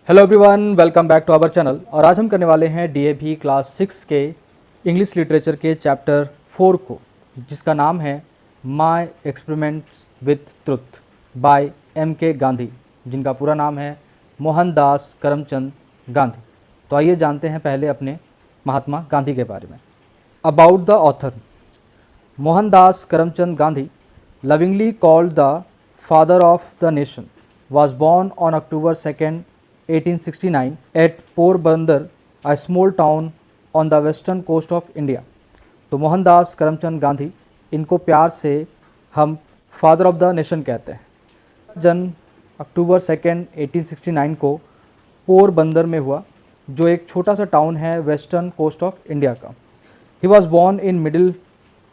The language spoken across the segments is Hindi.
Hello everyone, welcome back to our channel. और आज हम करने वाले हैं डीएवी क्लास 6 के इंग्लिश लिटरेचर के चैप्टर 4 को, जिसका नाम है my experiments with truth by M K. Gandhi, जिनका पूरा नाम है मोहनदास करमचंद गांधी। तो आइए जानते हैं पहले अपने महात्मा गांधी के बारे में। About the author. Mohandas Karamchand Gandhi, lovingly called the father of the nation, was born on October 2nd, 1869 at Porbandar, a small town on the western coast of India। तो मोहनदास करमचंद गांधी, इनको प्यार से हम फादर ऑफ द नेशन कहते हैं। जन्म अक्टूबर 2nd, 1869 को पोरबंदर में हुआ, जो एक छोटा सा टाउन है वेस्टर्न कोस्ट ऑफ इंडिया का। He was born in middle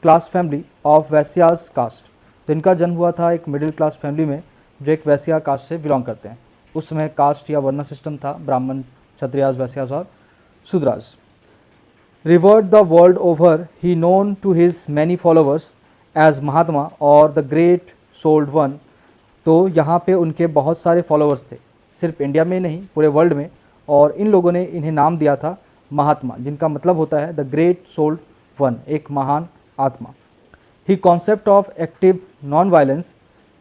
class family of Vaishyas caste. तो इनका जन्म हुआ था एक मिडिल क्लास फैमिली में, जो एक वैश्या कास्ट से बिलोंग करते हैं। उस समय कास्ट या वर्ण सिस्टम था, ब्राह्मण, क्षत्रियाज, वैश्याज और Shudras. Revered the world over, he known to his many followers as Mahatma और द ग्रेट सोल्ड वन। तो यहाँ पे उनके बहुत सारे फॉलोअर्स थे, सिर्फ इंडिया में नहीं पूरे वर्ल्ड में, और इन लोगों ने इन्हें नाम दिया था महात्मा, जिनका मतलब होता है द ग्रेट सोल्ड वन, एक महान आत्मा। He concept of active non violence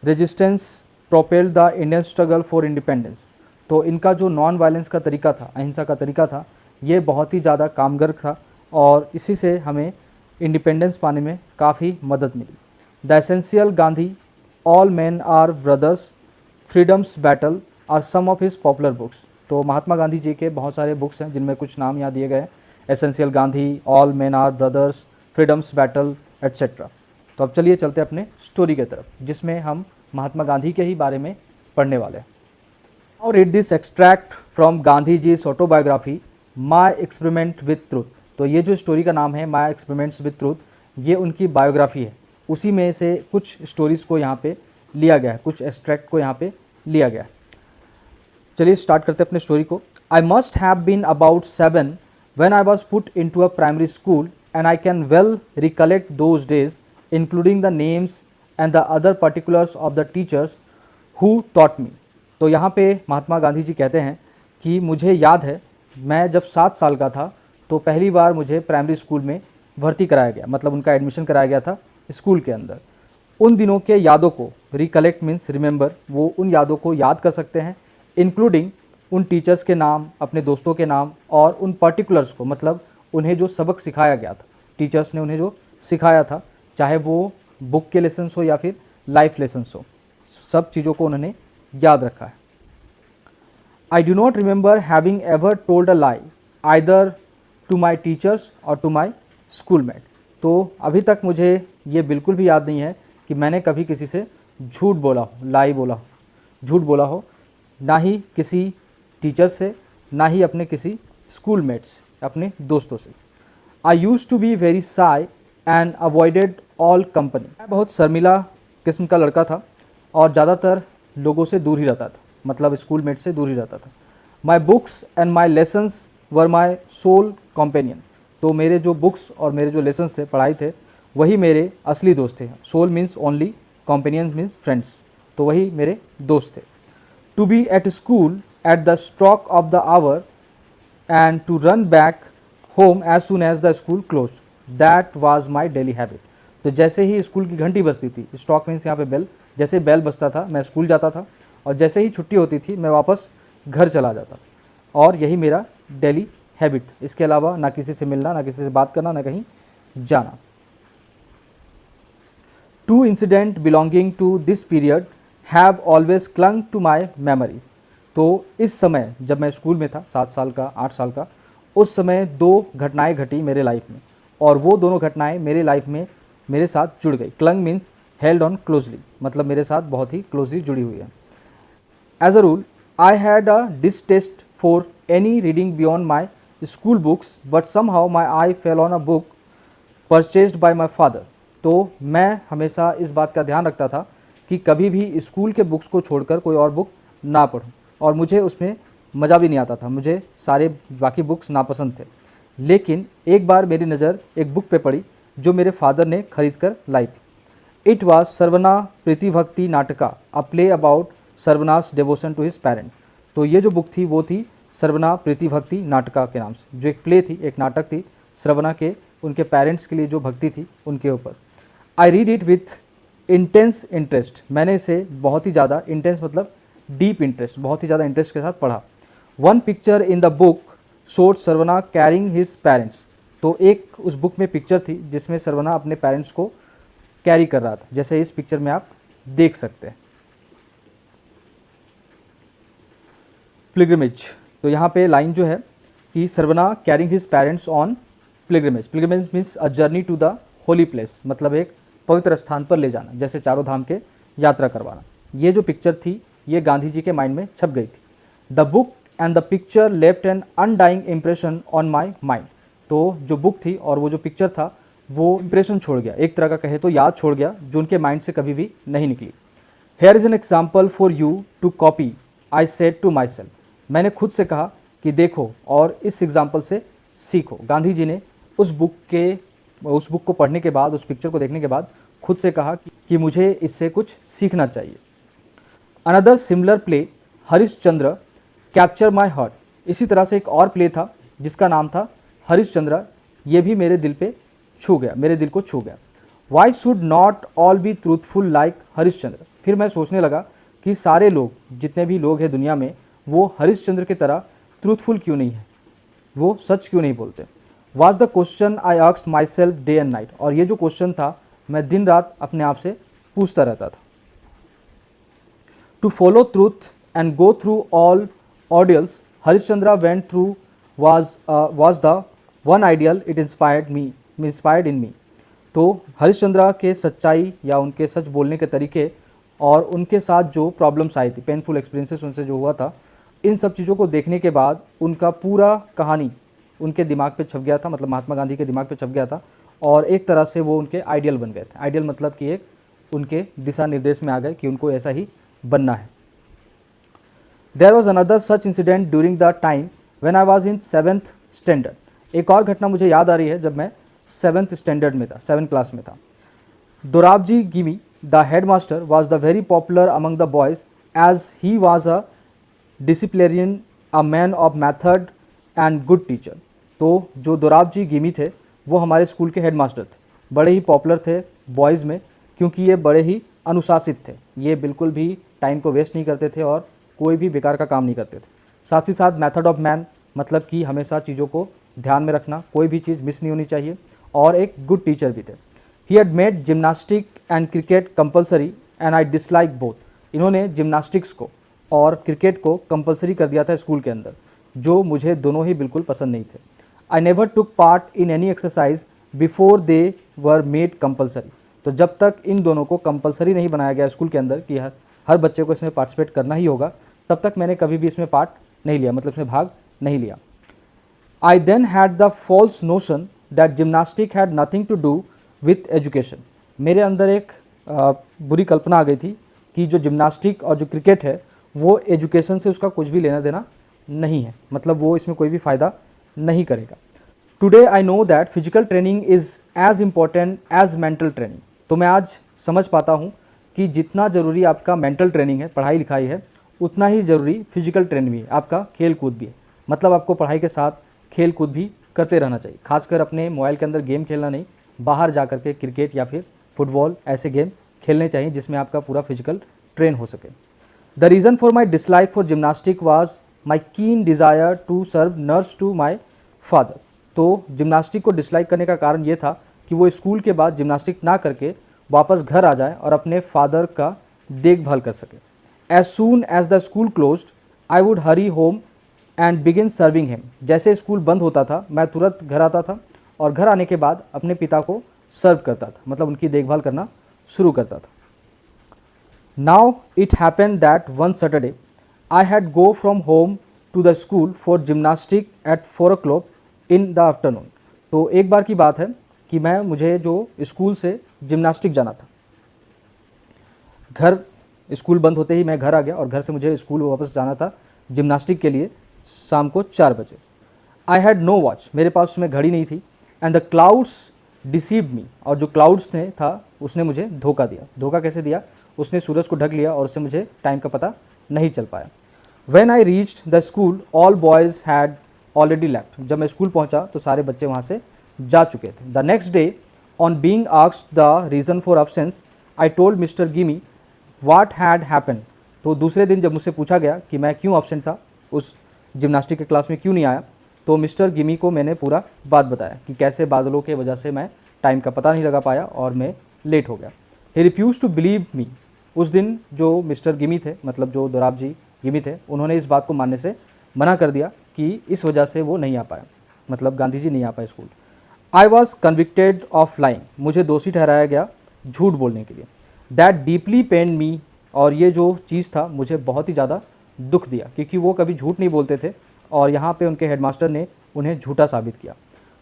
resistance propelled the Indian struggle for independence. तो इनका जो नॉन वायलेंस का तरीका था, अहिंसा का तरीका था, ये बहुत ही ज़्यादा कामगर था और इसी से हमें इंडिपेंडेंस पाने में काफ़ी मदद मिली। The essential Gandhi, all man are brothers, freedoms battle are some of his popular books. तो महात्मा गांधी जी के बहुत सारे बुक्स हैं, जिनमें कुछ नाम यहाँ दिए गए, essential Gandhi, all man are brothers, freedoms battle etcetera. तो अब चलिए चलते अपने स्टोरी की तरफ, जिसमें हम महात्मा गांधी के ही बारे में पढ़ने वाले हैं। और read this extract from Gandhi ji autobiography my experiment with truth. तो ये जो स्टोरी का नाम है माय एक्सपेरिमेंट्स विथ ट्रूथ, ये उनकी बायोग्राफी है। उसी में से कुछ स्टोरीज़ को यहाँ पे लिया गया है, कुछ एक्सट्रैक्ट को यहाँ पे लिया गया है। चलिए स्टार्ट करते हैं अपने स्टोरी को। I must have been about 7 when I was put in to a primary school and I can well recollect those days including the names and the other particulars of the teachers who taught me। तो यहाँ पे महात्मा गांधी जी कहते हैं कि मुझे याद है, मैं जब 7 साल का था तो पहली बार मुझे प्राइमरी स्कूल में भर्ती कराया गया, मतलब उनका एडमिशन कराया गया था स्कूल के अंदर। उन दिनों के यादों को, रिकलेक्ट मीन्स रिमेंबर, वो उन यादों को याद कर सकते हैं, इंक्लूडिंग उन टीचर्स के नाम, अपने दोस्तों के नाम और उन पर्टिकुलर्स को, मतलब उन्हें जो सबक सिखाया गया था, टीचर्स ने उन्हें जो सिखाया था, चाहे वो बुक के लेसन्स हो या फिर लाइफ लेसन्स हो, सब चीज़ों को उन्होंने याद रखा है। I do not remember having ever told a lie either to my teachers और टू माई स्कूलमेट। तो अभी तक मुझे ये बिल्कुल भी याद नहीं है कि मैंने कभी किसी से झूठ बोला हो, लाई बोला हो, झूठ बोला हो, ना ही किसी टीचर से, ना ही अपने किसी स्कूलमेट्स, अपने दोस्तों से। I used to be very shy and avoided all company. मैं बहुत शर्मिला किस्म का लड़का था और ज़्यादातर लोगों से दूर ही रहता था, मतलब स्कूलमेट से दूर ही रहता था। My books and my lessons were my sole companion. तो मेरे जो बुक्स और मेरे जो लेसन्स थे, पढ़ाई थे, वही मेरे असली दोस्त थे। Sole means only, companion means friends, तो वही मेरे दोस्त थे। To be at school at the stroke of the hour and to run back home as soon as the school close, that was my daily habit. तो जैसे ही स्कूल की घंटी बजती थी, स्टॉक मीन्स यहाँ पे बेल, जैसे बेल बजता था मैं स्कूल जाता था, और जैसे ही छुट्टी होती थी मैं वापस घर चला जाता, और यही मेरा डेली हैबिट था। इसके अलावा ना किसी से मिलना, ना किसी से बात करना, ना कहीं जाना। Two incident belonging to this period have always clung to my memories. तो इस समय जब मैं स्कूल में था, 7 साल का, 8 साल का, उस समय 2 घटनाएं घटी मेरे लाइफ में, और वो दोनों घटनाएं मेरे लाइफ में मेरे साथ जुड़ गई। Clung means held on closely, मतलब मेरे साथ बहुत ही क्लोजली जुड़ी हुई है। As a rule I had a distaste for any reading beyond my school books, but somehow my eye fell on a book purchased by my father. तो मैं हमेशा इस बात का ध्यान रखता था कि कभी भी स्कूल के बुक्स को छोड़कर कोई और बुक ना पढूं, और मुझे उसमें मज़ा भी नहीं आता था, मुझे सारे बाकी बुक्स नापसंद थे। लेकिन एक बार मेरी नज़र एक बुक पे पड़ी जो मेरे फादर ने खरीद कर लाई थी। इट वॉज सर्वना प्रीति Bhakti Nataka, a play about Shravana's devotion to his parent. तो ये जो बुक थी वो थी श्रवणा प्रीति भक्ति नाटका के नाम से, जो एक प्ले थी, एक नाटक थी श्रवणा के उनके पेरेंट्स के लिए जो भक्ति थी उनके ऊपर। I read it with intense interest, मैंने इसे बहुत ही ज़्यादा, इंटेंस मतलब डीप इंटरेस्ट, बहुत ही ज़्यादा इंटरेस्ट के साथ पढ़ा। One picture in the book showed Shravana carrying his parents, तो एक उस बुक में पिक्चर थी जिसमें श्रवणा अपने पेरेंट्स को कैरी कर रहा था, जैसे इस पिक्चर में आप देख सकते हैं। पिलग्रिमेज, तो यहाँ पे लाइन जो है कि Shravana carrying his parents on pilgrimage, pilgrimage means a journey to the holy place, मतलब एक पवित्र स्थान पर ले जाना, जैसे चारों धाम के यात्रा करवाना। ये जो पिक्चर थी ये गांधी जी के माइंड में छप गई थी। The book and the picture left N undying impression on my mind, तो जो बुक थी और वो जो पिक्चर था वो इम्प्रेशन छोड़ गया, एक तरह का कहे तो याद छोड़ गया, जो उनके माइंड से कभी भी नहीं निकली। Here is an example for you to copy, I said to my self, मैंने खुद से कहा कि देखो और इस एग्जाम्पल से सीखो। गांधी जी ने उस बुक को पढ़ने के बाद, उस पिक्चर को देखने के बाद खुद से कहा कि मुझे इससे कुछ सीखना चाहिए। Another similar play Harishchandra capture my heart, इसी तरह से एक और प्ले था जिसका नाम था हरिश्चंद्र, ये भी मेरे दिल पे छू गया, मेरे दिल को छू गया। Why should not all be truthful like Harishchandra, फिर मैं सोचने लगा कि सारे लोग, जितने भी लोग हैं दुनिया में, वो हरिश्चंद्र की तरह ट्रूथफुल क्यों नहीं है, वो सच क्यों नहीं बोलते। Was the question I asked my self day and night, और ये जो क्वेश्चन था मैं दिन रात अपने आप से पूछता रहता था। To follow truth and go through all ordeals Harishchandra went through was the one ideal it inspired in me, तो हरिश्चंद्र के सच्चाई या उनके सच बोलने के तरीके और उनके साथ जो प्रॉब्लम्स आई थी, पेनफुल एक्सपीरियंसेस उनसे जो हुआ था, इन सब चीज़ों को देखने के बाद उनका पूरा कहानी उनके दिमाग पे छप गया था, मतलब महात्मा गांधी के दिमाग पे छप गया था, और एक तरह से वो उनके आइडियल बन गए थे। आइडियल मतलब कि एक उनके दिशा निर्देश में आ गए कि उनको ऐसा ही बनना है। There was another such incident during the time when I was in 7th standard, एक और घटना मुझे याद आ रही है जब मैं 7th स्टैंडर्ड में था, 7th क्लास में था। Dorabji Gimi the headmaster was the very popular among the boys as he was a disciplinarian, a man of method and good teacher, तो जो दोराबजी गिमी थे वो हमारे स्कूल के हेडमास्टर थे, बड़े ही पॉपुलर थे बॉयज़ में क्योंकि ये बड़े ही अनुशासित थे, ये बिल्कुल भी टाइम को वेस्ट नहीं करते थे और कोई भी बेकार का काम नहीं करते थे। साथ ही साथ मेथड ऑफ मैन मतलब कि हमेशा चीज़ों को ध्यान में रखना, कोई भी चीज़ मिस नहीं होनी चाहिए, और एक गुड टीचर भी थे। He had made gymnastic and cricket compulsory and I dislike both, इन्होंने जिम्नास्टिक्स को और क्रिकेट को कंपलसरी कर दिया था स्कूल के अंदर, जो मुझे दोनों ही बिल्कुल पसंद नहीं थे। I never took part in any exercise before they were made compulsory, तो जब तक इन दोनों को कंपलसरी नहीं बनाया गया स्कूल के अंदर कि हर बच्चे को इसमें पार्टिसिपेट करना ही होगा, तब तक मैंने कभी भी इसमें पार्ट नहीं लिया, मतलब इसमें भाग नहीं लिया। I then had the false notion that gymnastic had nothing to do with education, मेरे अंदर एक बुरी कल्पना आ गई थी कि जो जिम्नास्टिक और जो क्रिकेट है वो एजुकेशन से उसका कुछ भी लेना देना नहीं है, मतलब वो इसमें कोई भी फ़ायदा नहीं करेगा। Today I know that physical training is as important as mental training, तो मैं आज समझ पाता हूँ कि जितना ज़रूरी आपका मेंटल ट्रेनिंग है, पढ़ाई लिखाई है, उतना ही ज़रूरी फिजिकल ट्रेनिंग भी है, आपका खेल कूद भी है। मतलब आपको पढ़ाई के साथ खेल कूद भी करते रहना चाहिए, खासकर अपने मोबाइल के अंदर गेम खेलना नहीं, बाहर जा कर के क्रिकेट या फिर फुटबॉल ऐसे गेम खेलने चाहिए जिसमें आपका पूरा फिजिकल ट्रेन हो सके। The reason for my dislike for gymnastic was my keen desire to serve nurse to my father, तो जिम्नास्टिक को डिसलाइक करने का कारण ये था कि वो स्कूल के बाद जिम्नास्टिक ना करके वापस घर आ जाए और अपने फादर का देखभाल कर सके। As soon as the school closed I would hurry home and begin serving him, जैसे स्कूल बंद होता था मैं तुरंत घर आता था और घर आने के बाद अपने पिता को सर्व करता था, मतलब उनकी देखभाल करना शुरू करता था। Now it happened that one Saturday I had go from home to the school for gymnastic at 4 o'clock in the afternoon, तो एक बार की बात है कि मुझे जो स्कूल से जिम्नास्टिक जाना था, घर स्कूल बंद होते ही मैं घर आ गया और घर से मुझे स्कूल वापस जाना था जिम्नास्टिक के लिए शाम को 4 बजे। आई हैड नो वॉच, मेरे पास उसमें घड़ी नहीं थी। And the clouds deceived me, और जो क्लाउड्स ने था उसने मुझे धोखा दिया। धोखा कैसे दिया? उसने सूरज को ढक लिया और उससे मुझे टाइम का पता नहीं चल पाया। When I reached the school, all boys had already left. जब मैं स्कूल पहुंचा तो सारे बच्चे वहाँ से जा चुके थे. The next day, on being asked the reason for absence, I told Mr. Gimi what had happened. तो दूसरे दिन जब मुझसे पूछा गया कि मैं क्यों absent था, उस जिम्नास्टिक के क्लास में क्यों नहीं आया, तो मिस्टर गिमी को मैंने पूरा बात बताया कि कैसे बादलों के वजह से मैं टाइम का पता नहीं लगा पाया और मैं लेट हो गया. He refuse to believe me. उस दिन जो मिस्टर गिमी थे, मतलब जो दोराब जी गिमी थे, उन्होंने इस बात को मानने से मना कर दिया कि इस वजह से वो नहीं आ पाया, मतलब गांधी जी नहीं आ पाए school. I was convicted of lying. मुझे दोषी ठहराया गया झूठ बोलने के लिए. दैट डीपली पेन मी. और ये जो चीज़ था मुझे बहुत ही ज़्यादा दुख दिया, क्योंकि वो कभी झूठ नहीं बोलते थे और यहाँ पे उनके हेडमास्टर ने उन्हें झूठा साबित किया.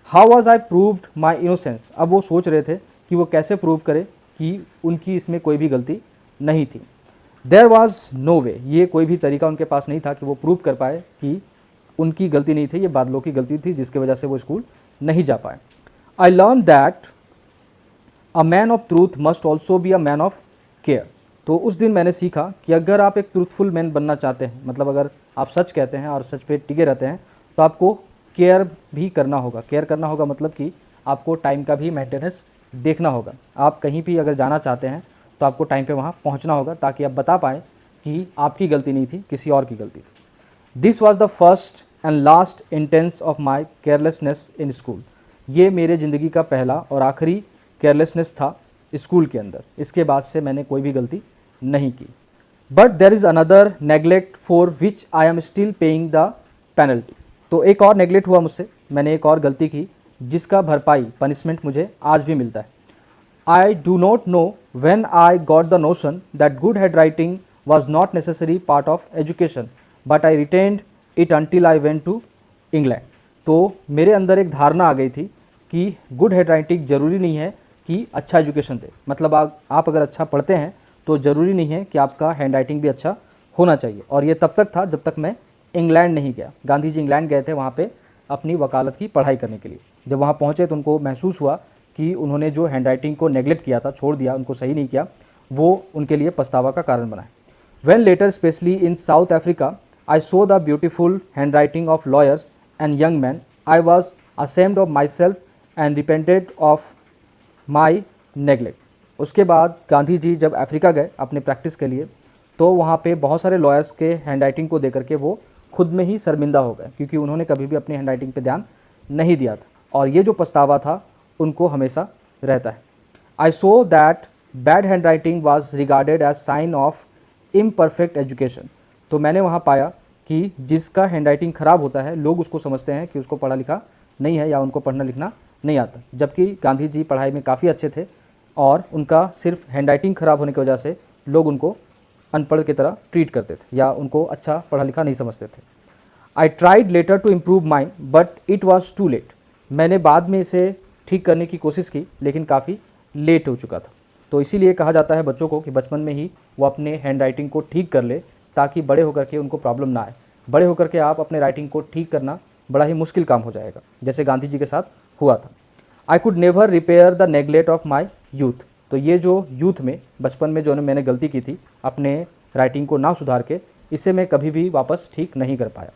How was I proved my innocence. अब वो सोच रहे थे कि वो कैसे प्रूव करे कि उनकी इसमें कोई भी गलती नहीं थी. देयर वॉज नो वे. ये कोई भी तरीका उनके पास नहीं था कि वो प्रूव कर पाए कि उनकी गलती नहीं थी, ये बादलों की गलती थी जिसकी वजह से वो स्कूल नहीं जा पाए. I learn that a man of truth must also be a man of care. तो उस दिन मैंने सीखा कि अगर आप एक ट्रूथफुल मैन बनना चाहते हैं, मतलब अगर आप सच कहते हैं और सच पे टिके रहते हैं, तो आपको केयर भी करना होगा. केयर करना होगा मतलब कि आपको टाइम का भी मेंटेनेंस देखना होगा. आप कहीं भी अगर जाना चाहते हैं तो आपको टाइम पे वहाँ पहुँचना होगा, ताकि आप बता पाएँ कि आपकी गलती नहीं थी, किसी और की गलती थी. This was the first and last intense of my carelessness in school. ये मेरे ज़िंदगी का पहला और आखिरी केयरलेसनेस था स्कूल के अंदर. इसके बाद से मैंने कोई भी गलती नहीं की. But there is another neglect for which I am still paying the penalty. तो एक और नेगलेक्ट हुआ मुझसे, मैंने एक और गलती की जिसका भरपाई पनिशमेंट मुझे आज भी मिलता है. I do not know when I got the notion that good hand writing was not necessary part of education, but I retained it until I went to England. तो मेरे अंदर एक धारणा आ गई थी कि गुड हैंड राइटिंग ज़रूरी नहीं है कि अच्छा एजुकेशन दे. मतलब आप अगर अच्छा पढ़ते हैं तो ज़रूरी नहीं है कि आपका हैंड राइटिंग भी अच्छा होना चाहिए. और ये तब तक था जब तक मैं इंग्लैंड नहीं गया. गांधी जी इंग्लैंड गए थे वहाँ पे अपनी वकालत की पढ़ाई करने के लिए. जब वहाँ पहुँचे तो उनको महसूस हुआ कि उन्होंने जो हैंड राइटिंग को नेगलेक्ट किया था, छोड़ दिया, उनको सही नहीं किया, वो उनके लिए पछतावा का कारण बना है. When later specially in South Africa I saw the beautiful hand writing of lawyers and young man, I was ashamed of my self and repented of my neglect. उसके बाद गांधी जी जब अफ्रीका गए अपने प्रैक्टिस के लिए, तो वहाँ पे बहुत सारे लॉयर्स के हैंड राइटिंग को देकर के वो खुद में ही शर्मिंदा हो गए, क्योंकि उन्होंने कभी भी अपनी हैंड राइटिंग पे ध्यान नहीं दिया था. और ये जो पछतावा था उनको हमेशा रहता है. I saw that bad hand writing was regarded as sign of imperfect education. तो मैंने वहाँ पाया कि जिसका हैंड राइटिंग ख़राब होता है, लोग उसको समझते हैं कि उसको पढ़ा लिखा नहीं है या उनको पढ़ना लिखना नहीं आता. जबकि गांधी जी पढ़ाई में काफ़ी अच्छे थे और उनका सिर्फ हैंड राइटिंग ख़राब होने की वजह से लोग उनको अनपढ़ की तरह ट्रीट करते थे या उनको अच्छा पढ़ा लिखा नहीं समझते थे. I tried later to improve mind but it was too late. मैंने बाद में इसे ठीक करने की कोशिश की, लेकिन काफ़ी लेट हो चुका था. तो इसीलिए कहा जाता है बच्चों को कि बचपन में ही वो अपने हैंड राइटिंग को ठीक कर ले, ताकि बड़े होकर के उनको प्रॉब्लम ना आए. बड़े होकर के आप अपने राइटिंग को ठीक करना बड़ा ही मुश्किल काम हो जाएगा, जैसे गांधी जी के साथ हुआ था. I could never repair the neglect of my youth. तो ये जो यूथ में, बचपन में जो मैंने गलती की थी अपने राइटिंग को ना सुधार के, इसे मैं कभी भी वापस ठीक नहीं कर पाया.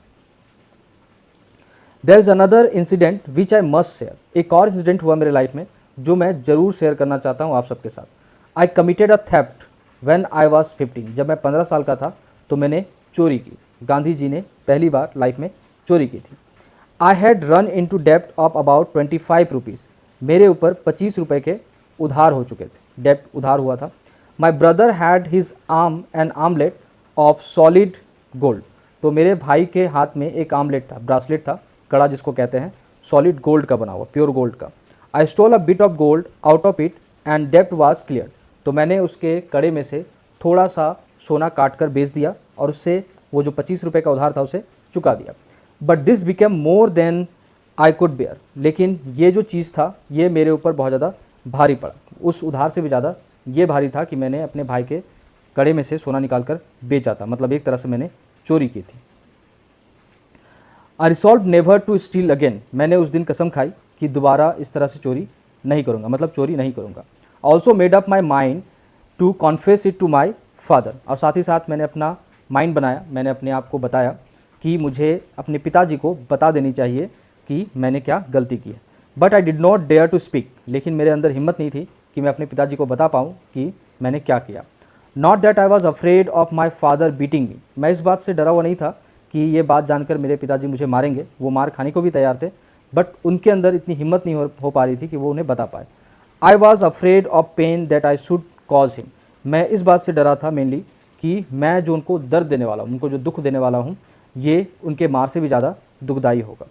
There is another incident which I must share. एक और इंसिडेंट हुआ मेरे लाइफ में जो मैं ज़रूर शेयर करना चाहता हूँ आप सबके साथ. आई committed a theft when I was 15. जब मैं 15 साल का था तो मैंने चोरी की. गांधी जी ने पहली बार लाइफ में चोरी की थी. I had run in to डेप्ट ऑफ अबाउट 25 रुपीज़. मेरे ऊपर 25 रुपये के उधार हो चुके थे, डेप्ट उधार हुआ था. My brother had his arm an armlet of solid gold. तो मेरे भाई के हाथ में एक आर्मलेट था, ब्रासलेट था, कड़ा जिसको कहते हैं, सॉलिड गोल्ड का बना हुआ, प्योर गोल्ड का. I stole a bit of gold out of it and डेप्ट वाज क्लियर. तो मैंने उसके कड़े में से थोड़ा सा सोना काट कर बेच दिया और उससे वो जो 25 रुपये का उधार था उसे चुका दिया. But this became more than I could bear. लेकिन ये जो चीज़ था ये मेरे ऊपर बहुत ज़्यादा भारी पड़ा. उस उधार से भी ज़्यादा ये भारी था कि मैंने अपने भाई के कड़े में से सोना निकाल कर बेचा था. मतलब एक तरह से मैंने चोरी की थी. I resolve never to steal again. मैंने उस दिन कसम खाई कि दोबारा इस तरह से चोरी नहीं करूँगा, मतलब चोरी नहीं करूँगा. Also made up my mind to confess it to my father. और साथ ही साथ मैंने अपना माइंड बनाया, मैंने अपने आप को बताया कि मुझे अपने पिताजी को बता देनी चाहिए कि मैंने क्या गलती की है। But I did not dare to speak, लेकिन मेरे अंदर हिम्मत नहीं थी कि मैं अपने पिताजी को बता पाऊँ कि मैंने क्या किया। Not that I was afraid of my father beating मी, मैं इस बात से डरा हुआ नहीं था कि ये बात जानकर मेरे पिताजी मुझे मारेंगे, वो मार खाने को भी तैयार थे, बट उनके अंदर इतनी हिम्मत नहीं हो पा रही थी कि वो उन्हें बता पाए। I was afraid of pain that I should cause him, मैं इस बात से डरा था मेनली कि मैं जो उनको दर्द देने वाला हूँ, उनको जो दुख देने वाला हूँ, ये उनके मार से भी ज़्यादा दुखदायी होगा।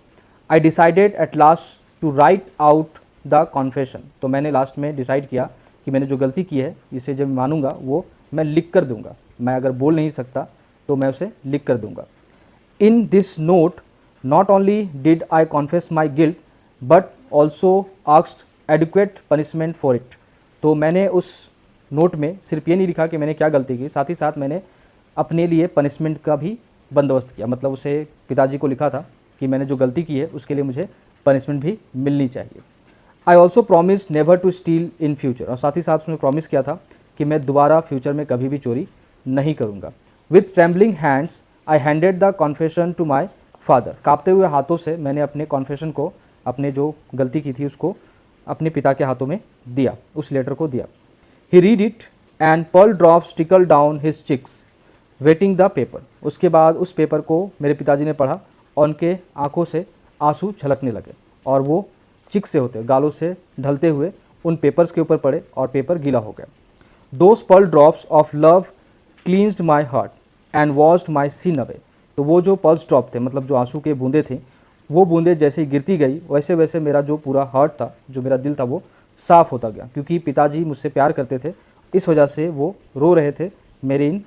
I decided at last to write out the confession, तो मैंने लास्ट में डिसाइड किया कि मैंने जो गलती की है इसे जब मानूंगा वो मैं लिख कर दूंगा, मैं अगर बोल नहीं सकता तो मैं उसे लिख कर दूंगा। In this note not only did I confess my guilt but also asked adequate punishment for it, तो मैंने उस नोट में सिर्फ ये नहीं लिखा कि मैंने क्या गलती की, साथ ही साथ मैंने अपने लिए पनिशमेंट का भी बंदोबस्त किया, मतलब उसे पिताजी को लिखा था कि मैंने जो गलती की है उसके लिए मुझे पनिशमेंट भी मिलनी चाहिए। I also promise never to steal in future, और साथ ही साथ उसने प्रॉमिस किया था कि मैं दोबारा फ्यूचर में कभी भी चोरी नहीं करूँगा। With trembling hands I handed the confession to my father, काँपते हुए हाथों से मैंने अपने कॉन्फेशन को, अपने जो गलती की थी उसको अपने पिता के हाथों में दिया, उस लेटर को दिया। He read it and pearl drops trickle down his cheeks wetting the paper, उसके बाद उस पेपर को मेरे पिताजी ने पढ़ा और उनके आंखों से आंसू छलकने लगे और वो चिक से होते गालों से ढलते हुए उन पेपर्स के ऊपर पड़े और पेपर गीला हो गया। Those pearl drops of love cleansed my heart and washed my sin away, तो वो जो पर्ल्स ड्रॉप थे, मतलब जो आंसू के बूंदे थे, वो बूंदे जैसे ही गिरती गई वैसे वैसे मेरा जो पूरा हार्ट था, जो मेरा दिल था, वो साफ़ होता गया, क्योंकि पिताजी मुझसे प्यार करते थे, इस वजह से वो रो रहे थे मेरे इन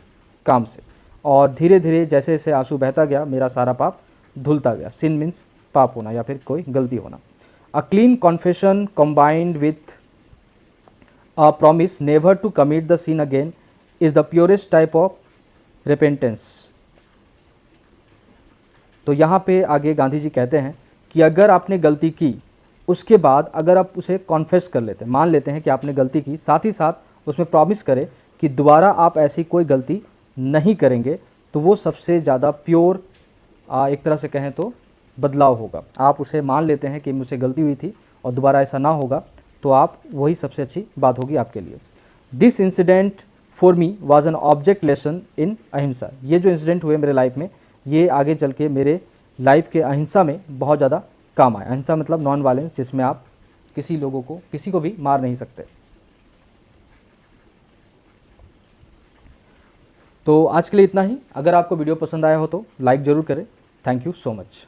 काम से। और धीरे धीरे जैसे जैसे आंसू बहता गया मेरा सारा पाप धुलता गया। सिन मीन्स पाप होना या फिर कोई गलती होना। A clean confession combined with a promise never to commit the sin again is the purest type of repentance. तो यहाँ पे आगे गांधी जी कहते हैं कि अगर आपने गलती की, उसके बाद अगर आप उसे कॉन्फेस कर लेते हैं, मान लेते हैं कि आपने गलती की, साथ ही साथ उसमें प्रॉमिस करें कि दोबारा आप ऐसी कोई गलती नहीं करेंगे, तो वो सबसे ज़्यादा प्योर एक तरह से कहें तो बदलाव होगा। आप उसे मान लेते हैं कि मुझसे गलती हुई थी और दोबारा ऐसा ना होगा, तो आप वही सबसे अच्छी बात होगी आपके लिए। This incident for me was an object lesson in अहिंसा, ये जो इंसिडेंट हुए मेरे लाइफ में, ये आगे चल के मेरे लाइफ के अहिंसा में बहुत ज़्यादा काम आया। अहिंसा मतलब नॉन वायलेंस, जिसमें आप किसी को भी मार नहीं सकते। तो आज के लिए इतना ही। अगर आपको वीडियो पसंद आया हो तो लाइक ज़रूर करें। Thank you so much.